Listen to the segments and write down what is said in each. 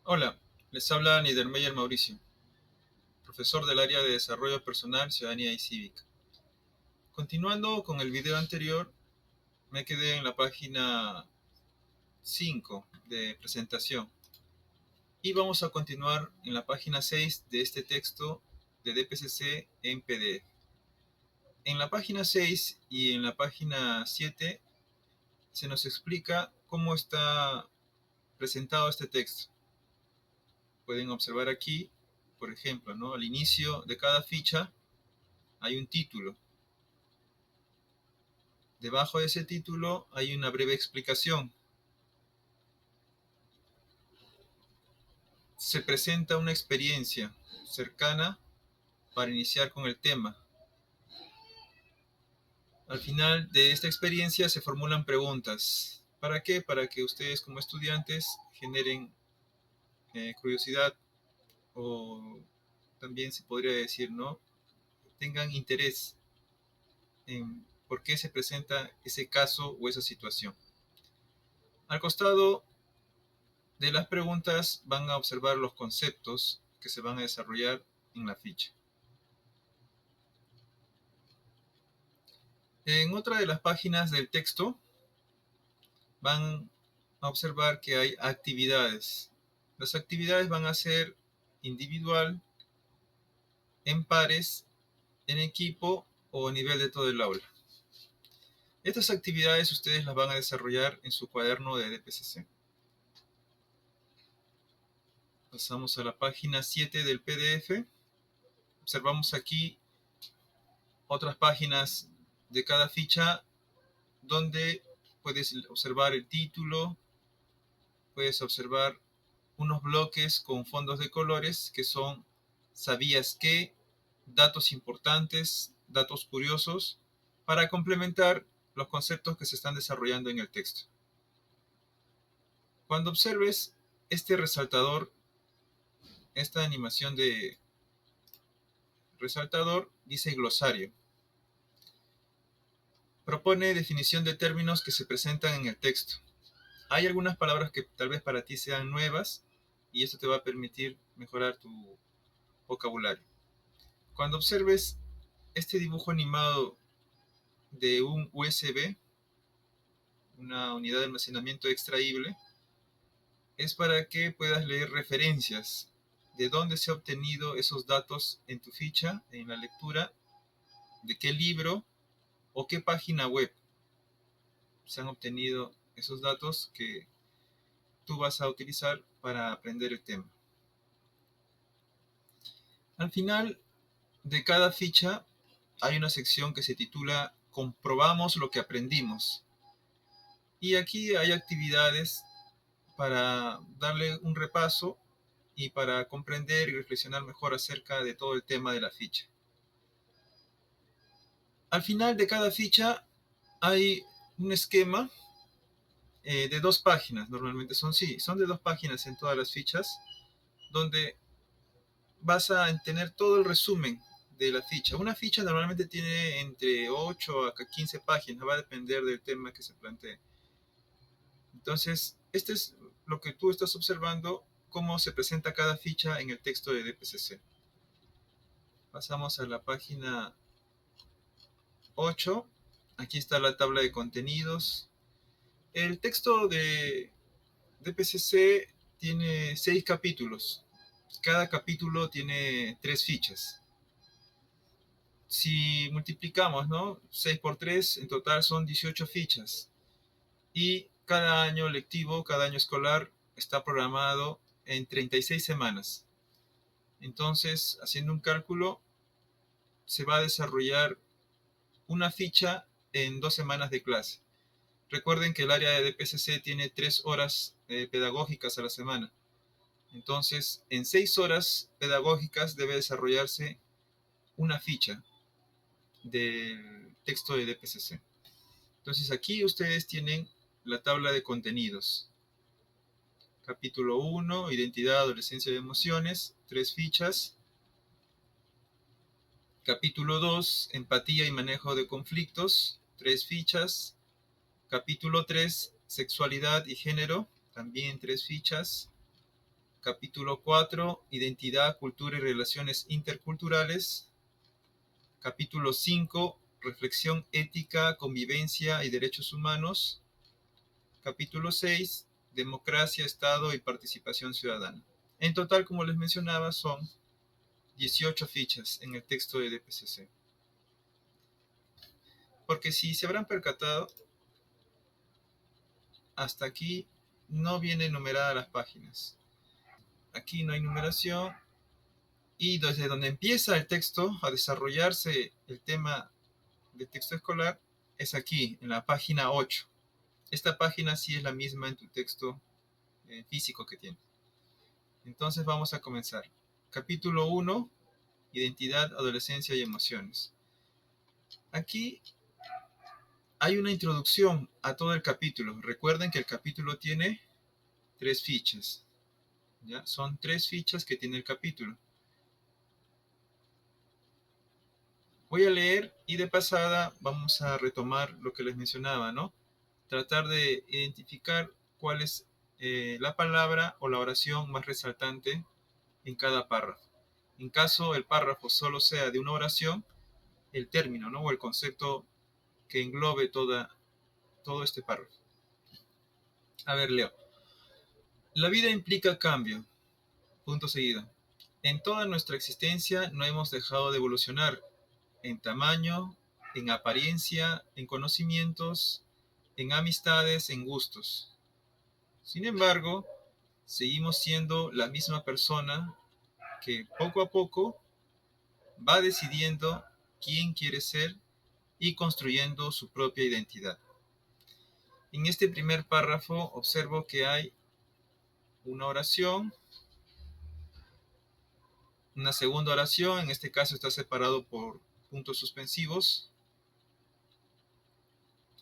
Hola, les habla Niedermeyer Mauricio, profesor del área de Desarrollo Personal, Ciudadanía y Cívica. Continuando con el video anterior, me quedé en la página 5 de presentación y vamos a continuar en la página 6 de este texto de DPCC en PDF. En la página 6 y en la página 7 se nos explica cómo está presentado este texto. Pueden observar aquí, por ejemplo, ¿no? Al inicio de cada ficha hay un título. Debajo de ese título hay una breve explicación. Se presenta una experiencia cercana para iniciar con el tema. Al final de esta experiencia se formulan preguntas. ¿Para qué? Para que ustedes como estudiantes generen curiosidad o también se podría decir, ¿no? Tengan interés en por qué se presenta ese caso o esa situación. Al costado de las preguntas van a observar los conceptos que se van a desarrollar en la ficha. En otra de las páginas del texto van a observar que hay actividades. Las actividades van a ser individual, en pares, en equipo o a nivel de todo el aula. Estas actividades ustedes las van a desarrollar en su cuaderno de DPCC. Pasamos a la página 7 del PDF. Observamos aquí otras páginas de cada ficha donde puedes observar el título, puedes observar unos bloques con fondos de colores que son ¿sabías qué? Datos importantes, datos curiosos, para complementar los conceptos que se están desarrollando en el texto. Cuando observes este resaltador, esta animación de resaltador dice glosario. Propone definición de términos que se presentan en el texto. Hay algunas palabras que tal vez para ti sean nuevas y esto te va a permitir mejorar tu vocabulario. Cuando observes este dibujo animado de un USB, una unidad de almacenamiento extraíble, es para que puedas leer referencias de dónde se han obtenido esos datos en tu ficha, en la lectura, de qué libro o qué página web se han obtenido esos datos que tú vas a utilizar para aprender el tema. Al final de cada ficha hay una sección que se titula Comprobamos lo que aprendimos. Y aquí hay actividades para darle un repaso y para comprender y reflexionar mejor acerca de todo el tema de la ficha. Al final de cada ficha hay un esquema de 2 páginas, normalmente son de 2 páginas en todas las fichas, donde vas a tener todo el resumen de la ficha. Una ficha normalmente tiene entre 8 a 15 páginas, va a depender del tema que se plantee. Entonces, este es lo que tú estás observando, cómo se presenta cada ficha en el texto de DPCC. Pasamos a la página 8. Aquí está la tabla de contenidos. El texto de DPCC tiene 6 capítulos. Cada capítulo tiene 3 fichas. Si multiplicamos, ¿no? 6 por 3, en total son 18 fichas. Y cada año lectivo, cada año escolar está programado en 36 semanas. Entonces, haciendo un cálculo, se va a desarrollar una ficha en 2 semanas de clase. Recuerden que el área de DPCC tiene 3 horas pedagógicas a la semana. Entonces, en 6 horas pedagógicas debe desarrollarse una ficha del texto de DPCC. Entonces, aquí ustedes tienen la tabla de contenidos. Capítulo 1, Identidad, Adolescencia y Emociones, 3 fichas. Capítulo 2, Empatía y Manejo de Conflictos, 3 fichas. Capítulo 3, Sexualidad y Género, también 3 fichas. Capítulo 4, Identidad, Cultura y Relaciones Interculturales. Capítulo 5, Reflexión ética, convivencia y derechos humanos. Capítulo 6, Democracia, Estado y participación ciudadana. En total, como les mencionaba, son 18 fichas en el texto de DPCC. Porque si se habrán percatado, hasta aquí no vienen numeradas las páginas. Aquí no hay numeración. Y desde donde empieza el texto a desarrollarse el tema del texto escolar es aquí, en la página 8. Esta página sí es la misma en tu texto físico que tienes. Entonces vamos a comenzar. Capítulo 1, Identidad, Adolescencia y Emociones. Aquí hay una introducción a todo el capítulo. Recuerden que el capítulo tiene 3 fichas. ¿Ya? Son 3 fichas que tiene el capítulo. Voy a leer y de pasada vamos a retomar lo que les mencionaba, ¿no? Tratar de identificar cuál es la palabra o la oración más resaltante en cada párrafo. En caso el párrafo solo sea de una oración, el término, ¿no? O el concepto que englobe todo este párrafo. A ver, leo. La vida implica cambio. Punto seguido. En toda nuestra existencia no hemos dejado de evolucionar en tamaño, en apariencia, en conocimientos, en amistades, en gustos. Sin embargo, seguimos siendo la misma persona que poco a poco va decidiendo quién quiere ser y construyendo su propia identidad. En este primer párrafo observo que hay una oración, una segunda oración, en este caso está separado por puntos suspensivos,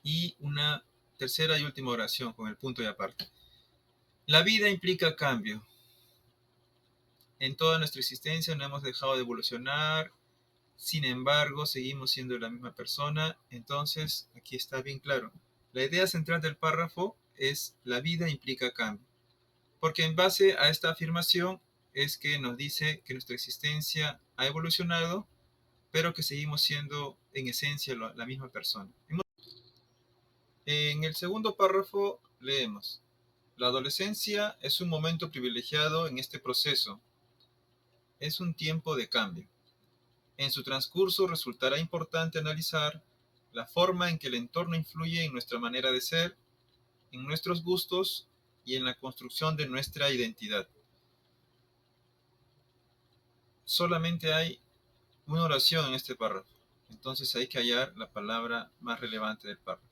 y una tercera y última oración con el punto y aparte. La vida implica cambio. En toda nuestra existencia no hemos dejado de evolucionar, sin embargo, seguimos siendo la misma persona. Entonces, aquí está bien claro. La idea central del párrafo es la vida implica cambio. Porque en base a esta afirmación es que nos dice que nuestra existencia ha evolucionado, pero que seguimos siendo en esencia la misma persona. En el segundo párrafo leemos: la adolescencia es un momento privilegiado en este proceso. Es un tiempo de cambio. En su transcurso resultará importante analizar la forma en que el entorno influye en nuestra manera de ser, en nuestros gustos y en la construcción de nuestra identidad. Solamente hay una oración en este párrafo, entonces hay que hallar la palabra más relevante del párrafo.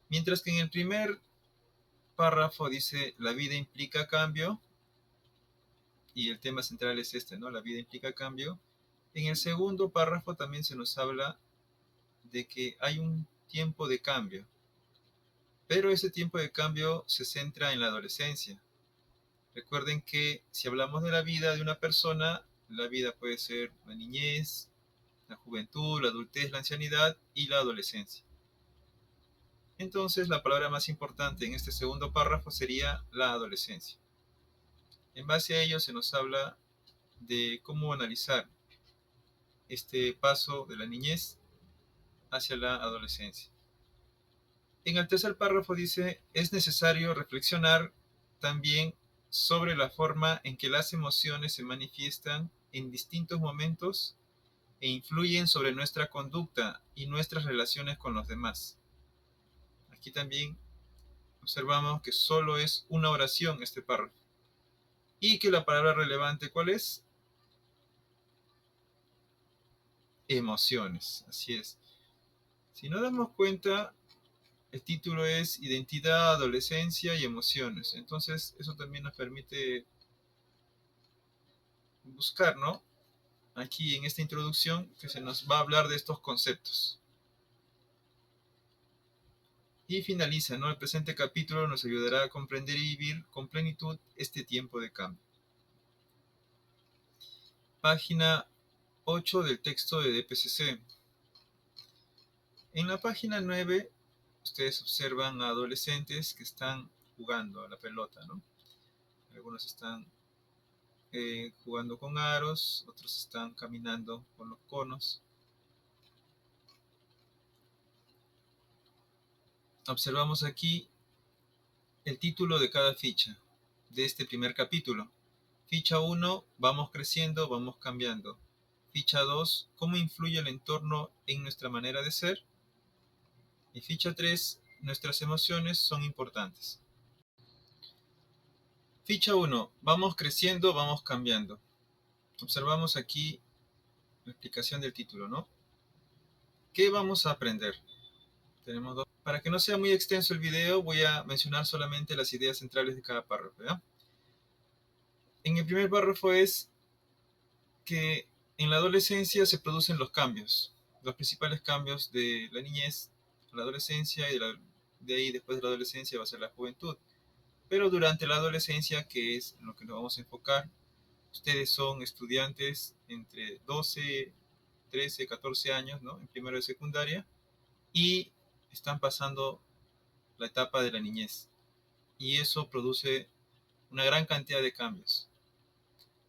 Mientras que en el primer párrafo dice la vida implica cambio, y el tema central es este, ¿no? La vida implica cambio. En el segundo párrafo también se nos habla de que hay un tiempo de cambio, pero ese tiempo de cambio se centra en la adolescencia. Recuerden que si hablamos de la vida de una persona, la vida puede ser la niñez, la juventud, la adultez, la ancianidad y la adolescencia. Entonces, la palabra más importante en este segundo párrafo sería la adolescencia. En base a ello se nos habla de cómo analizar este paso de la niñez hacia la adolescencia. En el tercer párrafo dice: es necesario reflexionar también sobre la forma en que las emociones se manifiestan en distintos momentos e influyen sobre nuestra conducta y nuestras relaciones con los demás. Aquí también observamos que solo es una oración este párrafo. Y que la palabra relevante, ¿cuál es? Emociones, así es. Si nos damos cuenta, el título es Identidad, Adolescencia y Emociones. Entonces, eso también nos permite buscar, ¿no? Aquí en esta introducción que se nos va a hablar de estos conceptos. Y finaliza, ¿no? El presente capítulo nos ayudará a comprender y vivir con plenitud este tiempo de cambio. Página 8 del texto de DPCC. En la página 9, ustedes observan a adolescentes que están jugando a la pelota, ¿no? Algunos están jugando con aros, otros están caminando con los conos. Observamos aquí el título de cada ficha de este primer capítulo. Ficha 1, vamos creciendo, vamos cambiando. Ficha 2, cómo influye el entorno en nuestra manera de ser. Y ficha 3, nuestras emociones son importantes. Ficha 1, vamos creciendo, vamos cambiando. Observamos aquí la explicación del título, ¿no? ¿Qué vamos a aprender? Tenemos dos. Para que no sea muy extenso el video, voy a mencionar solamente las ideas centrales de cada párrafo, ¿ya? En el primer párrafo es que en la adolescencia se producen los cambios, los principales cambios de la niñez a la adolescencia y de ahí después de la adolescencia va a ser la juventud. Pero durante la adolescencia, que es en lo que nos vamos a enfocar, ustedes son estudiantes entre 12, 13, 14 años, ¿no? En primero de secundaria, y están pasando la etapa de la niñez. Y eso produce una gran cantidad de cambios.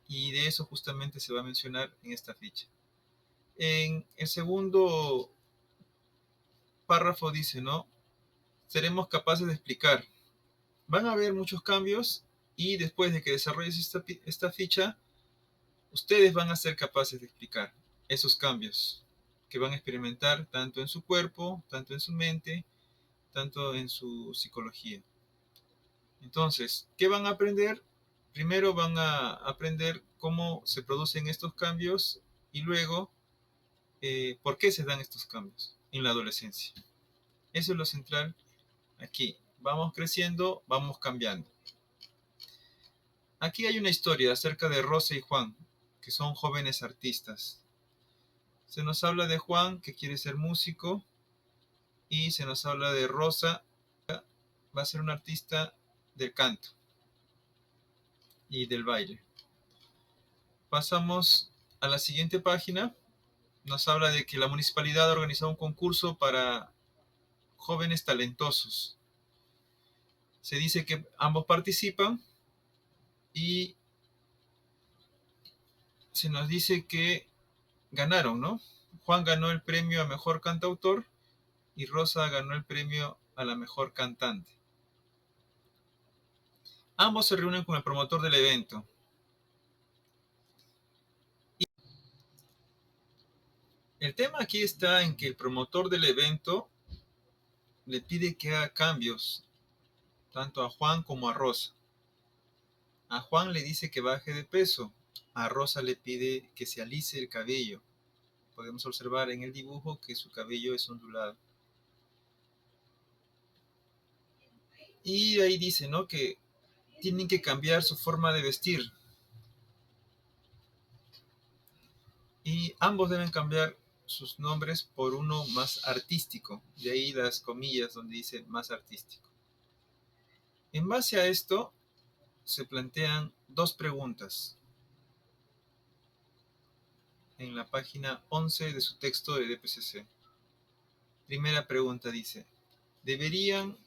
Y de eso justamente se va a mencionar en esta ficha. En el segundo párrafo dice, ¿no? Seremos capaces de explicar. Van a haber muchos cambios y después de que desarrolles esta ficha, ustedes van a ser capaces de explicar esos cambios que van a experimentar tanto en su cuerpo, tanto en su mente, tanto en su psicología. Entonces, ¿qué van a aprender? Primero van a aprender cómo se producen estos cambios y luego por qué se dan estos cambios en la adolescencia. Eso es lo central aquí. Vamos creciendo, vamos cambiando. Aquí hay una historia acerca de Rosa y Juan, que son jóvenes artistas. Se nos habla de Juan, que quiere ser músico, y se nos habla de Rosa, que va a ser una artista del canto y del baile. Pasamos a la siguiente página. Nos habla de que la municipalidad ha organizado un concurso para jóvenes talentosos. Se dice que ambos participan y se nos dice que ganaron, ¿no? Juan ganó el premio a mejor cantautor y Rosa ganó el premio a la mejor cantante. Ambos se reúnen con el promotor del evento. Y el tema aquí está en que el promotor del evento le pide que haga cambios, tanto a Juan como a Rosa. A Juan le dice que baje de peso, a Rosa le pide que se alice el cabello. Podemos observar en el dibujo que su cabello es ondulado. Y ahí dice, ¿no? Que tienen que cambiar su forma de vestir. Y ambos deben cambiar sus nombres por uno más artístico. De ahí las comillas donde dice más artístico. En base a esto, se plantean dos preguntas en la página 11 de su texto de DPCC. Primera pregunta dice, ¿deberían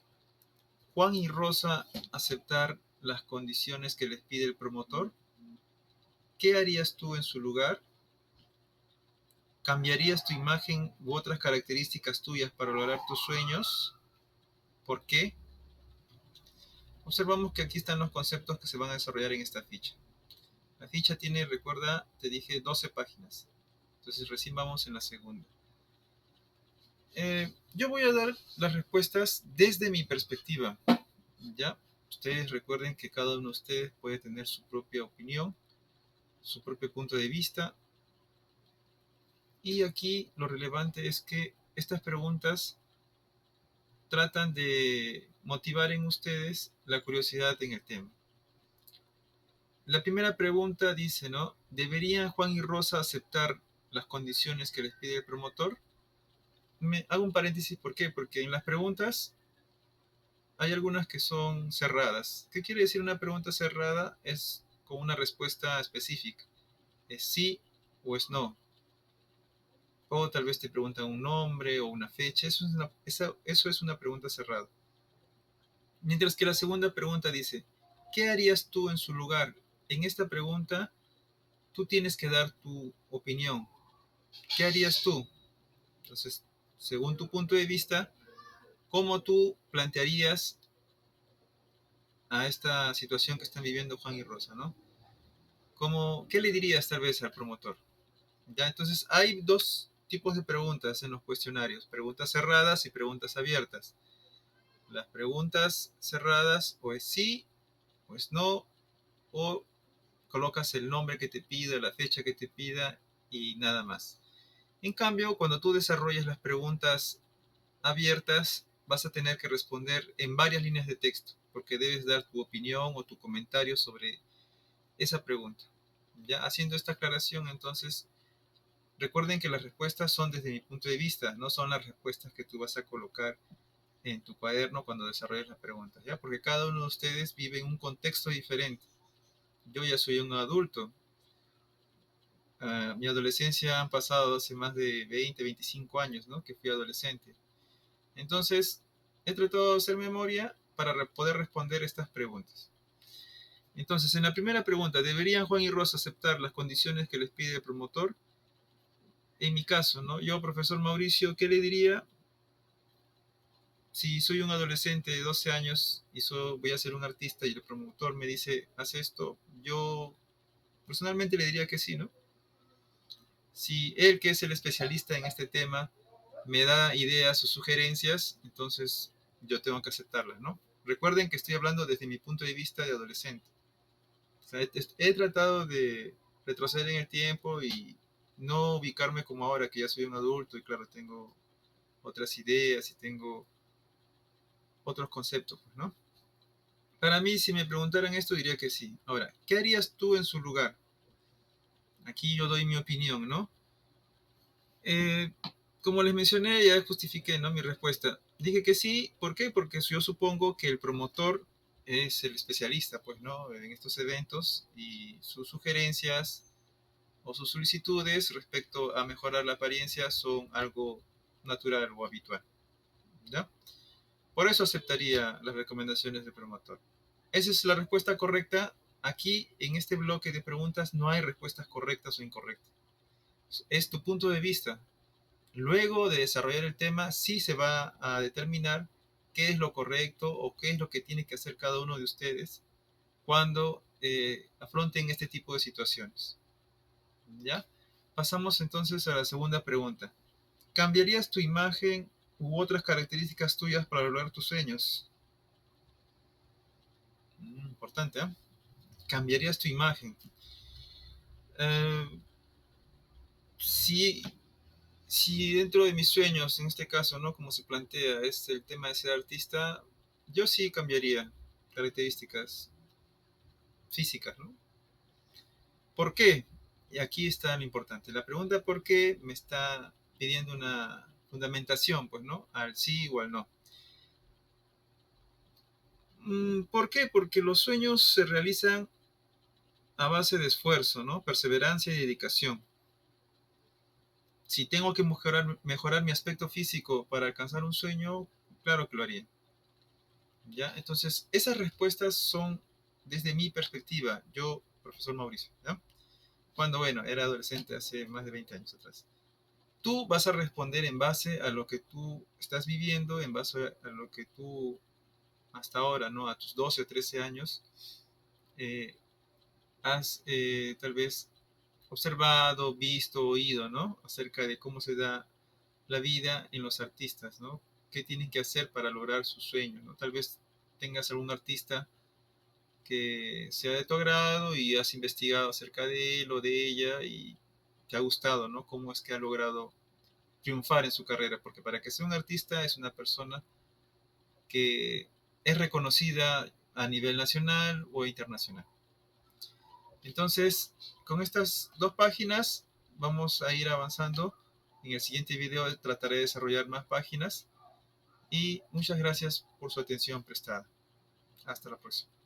Juan y Rosa aceptar las condiciones que les pide el promotor? ¿Qué harías tú en su lugar? ¿Cambiarías tu imagen u otras características tuyas para lograr tus sueños? ¿Por qué? Observamos que aquí están los conceptos que se van a desarrollar en esta ficha. La ficha tiene, recuerda, te dije 12 páginas. Entonces recién vamos en la segunda. Yo voy a dar las respuestas desde mi perspectiva. ¿Ya? Ustedes recuerden que cada uno de ustedes puede tener su propia opinión, su propio punto de vista. Y aquí lo relevante es que estas preguntas tratan de motivar en ustedes la curiosidad en el tema. La primera pregunta dice, ¿no? ¿Deberían Juan y Rosa aceptar las condiciones que les pide el promotor? Me hago un paréntesis, ¿por qué? Porque en las preguntas hay algunas que son cerradas. ¿Qué quiere decir una pregunta cerrada? Es con una respuesta específica. Es sí o es no. O tal vez te preguntan un nombre o una fecha. Eso es una pregunta cerrada. Mientras que la segunda pregunta dice, ¿qué harías tú en su lugar? En esta pregunta, tú tienes que dar tu opinión. ¿Qué harías tú? Entonces, según tu punto de vista, ¿cómo tú plantearías a esta situación que están viviendo Juan y Rosa, ¿no? ¿Qué le dirías tal vez al promotor? ¿Ya? Entonces, hay dos tipos de preguntas en los cuestionarios, preguntas cerradas y preguntas abiertas. Las preguntas cerradas o es sí, o es no, o colocas el nombre que te pida, la fecha que te pida y nada más. En cambio, cuando tú desarrollas las preguntas abiertas, vas a tener que responder en varias líneas de texto, porque debes dar tu opinión o tu comentario sobre esa pregunta. Ya haciendo esta aclaración, entonces, recuerden que las respuestas son desde mi punto de vista, no son las respuestas que tú vas a colocar en tu cuaderno cuando desarrolles las preguntas, ¿ya? Porque cada uno de ustedes vive en un contexto diferente. Yo ya soy un adulto. Mi adolescencia han pasado hace más de 20, 25 años, ¿no? Que fui adolescente. Entonces, he tratado de hacer memoria para poder responder estas preguntas. Entonces, en la primera pregunta, ¿deberían Juan y Rosa aceptar las condiciones que les pide el promotor? En mi caso, ¿no? Yo, profesor Mauricio, ¿qué le diría? Si soy un adolescente de 12 años y voy a ser un artista y el promotor me dice, haz esto, yo personalmente le diría que sí, ¿no? Si él, que es el especialista en este tema, me da ideas o sugerencias, entonces yo tengo que aceptarlas, ¿no? Recuerden que estoy hablando desde mi punto de vista de adolescente. O sea, he tratado de retroceder en el tiempo y no ubicarme como ahora que ya soy un adulto y claro, tengo otras ideas y tengo otros conceptos, pues, ¿no? Para mí, si me preguntaran esto, diría que sí. Ahora, ¿qué harías tú en su lugar? Aquí yo doy mi opinión, ¿no? Eh, Como les mencioné, ya justifiqué, ¿no? Mi respuesta. Dije que sí, ¿por qué? Porque yo supongo que el promotor es el especialista, pues, ¿no? En estos eventos y sus sugerencias o sus solicitudes respecto a mejorar la apariencia son algo natural o habitual, ¿ya? Por eso aceptaría las recomendaciones del promotor. Esa es la respuesta correcta. Aquí, en este bloque de preguntas, no hay respuestas correctas o incorrectas. Es tu punto de vista. Luego de desarrollar el tema, sí se va a determinar qué es lo correcto o qué es lo que tiene que hacer cada uno de ustedes cuando afronten este tipo de situaciones. ¿Ya? Pasamos entonces a la segunda pregunta. ¿Cambiarías tu imagen u otras características tuyas para lograr tus sueños? Importante, ¿eh? ¿Cambiarías tu imagen? Eh, si, si dentro de mis sueños, en este caso, ¿no? Como se plantea, es el tema de ser artista, yo sí cambiaría características físicas, ¿no? ¿Por qué? Y aquí está lo importante. La pregunta ¿por qué? Me está pidiendo una fundamentación, pues, ¿no? Al sí o al no. ¿Por qué? Porque los sueños se realizan a base de esfuerzo, ¿no? Perseverancia y dedicación. Si tengo que mejorar mi aspecto físico para alcanzar un sueño, claro que lo haría. ¿Ya? Entonces, esas respuestas son desde mi perspectiva, yo, profesor Mauricio, ¿ya? Cuando, bueno, era adolescente hace más de 20 años atrás. Tú vas a responder en base a lo que tú estás viviendo, en base a lo que tú hasta ahora, ¿no? A tus 12 o 13 años, eh, has tal vez observado, visto, oído, ¿no? Acerca de cómo se da la vida en los artistas, ¿no? ¿Qué tienen que hacer para lograr sus sueños, ¿no? Tal vez tengas algún artista que sea de tu agrado y has investigado acerca de él o de ella y te ha gustado, ¿no? Cómo es que ha logrado triunfar en su carrera, porque para que sea un artista es una persona que es reconocida a nivel nacional o internacional. Entonces, con estas dos páginas vamos a ir avanzando. En el siguiente video trataré de desarrollar más páginas y muchas gracias por su atención prestada. Hasta la próxima.